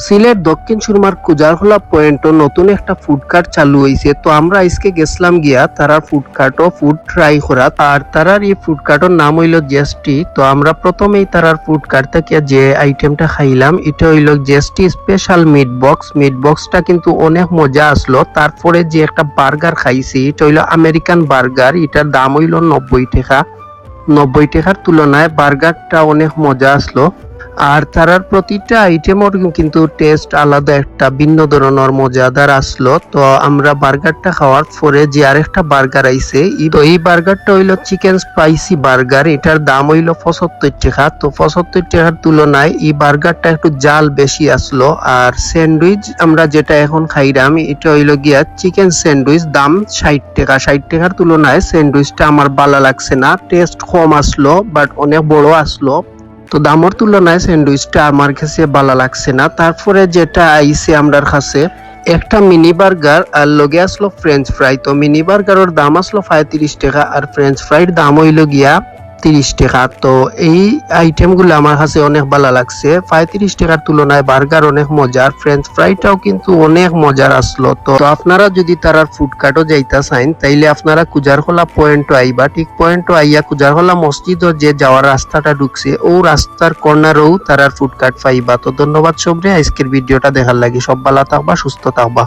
সিলেট দক্ষিণ সুরমার কুজারহোলা পয়েন্টও নতুন একটা ফুড কার্ট চালু হয়েছে। তো আমরা আজকে গেছিলাম গিয়া তারা ফুড কার্টও ফুড ট্রাই করা। আর তারার এই ফুড কার্টের নাম হইল জেস্টি। তো আমরা প্রথমেই তারার ফুড কার্ট থেকে যে আইটেমটা খাইলাম এটা হইল জেস্টি স্পেশাল মিট বক্স। মিট বক্সটা কিন্তু অনেক মজা আসলো। তারপরে যে একটা বার্গার খাইছি এটা হইল আমেরিকান বার্গার, এটার দাম হইল 90 টাকা। 90 টাকার তুলনায় বার্গারটা অনেক মজা আসলো। আর তারার প্রতিটা আইটেমের কিন্তু টেস্ট আলাদা, একটা ভিন্ন ধরনের মজাদার আসলো। তো আমরা বার্গারটা খাওয়ার পরে যে আরেকটা বার্গার আইছে, তো এই বার্গারটা হইলো চিকেন স্পাইসি বার্গার, এটার দাম হইলো 75 টাকা। তো 75 টাকার তুলনায় এই বার্গারটা একটু জাল বেশি আসলো। আর স্যান্ডউইচ আমরা যেটা এখন খাইলাম এটা হইলো গিয়া চিকেন স্যান্ডউইচ, দাম 60 টাকা। 60 টাকার তুলনায় স্যান্ডউইচটা আমার ভালো লাগছে না, টেস্ট কম আসলো বাট অনেক বড় আসলো। তো দামের তুলনায় স্যান্ডউইচটা আমার কাছে ভালো লাগছে না। তারপরে যেটা আইছে আমার কাছে একটা মিনি বার্গার আর লগে আসলো ফ্রেঞ্চ ফ্রাই। তো মিনি বার্গারের দাম আসলো 35 টাকা আর ফ্রেঞ্চ ফ্রাইর দাম হইল গিয়া 30 টাকা। তো এই আইটেমগুলো আমার কাছে অনেক ভালো লাগছে। 35 টাকার তুলনায় বার্গার অনেক মজার, ফ্রেঞ্চ ফ্রাইটাও কিন্তু অনেক মজার আসলো। তো আপনারা যদি তারার ফুড কার্টও যাইতা চাইন তাইলে আপনারা কুজারহোলা পয়েন্ট আইবা। ঠিক পয়েন্ট আইয়া কুজারহোলা মসজিদও যে যাওয়ার রাস্তাটা ঢুকছে ও রাস্তার কর্নারেও তারার ফুড কার্ট পাইবা। তো ধন্যবাদ সবরে আজকের ভিডিওটা দেখার লাগি। সব ভালো থাকবা, সুস্থ থাকবা।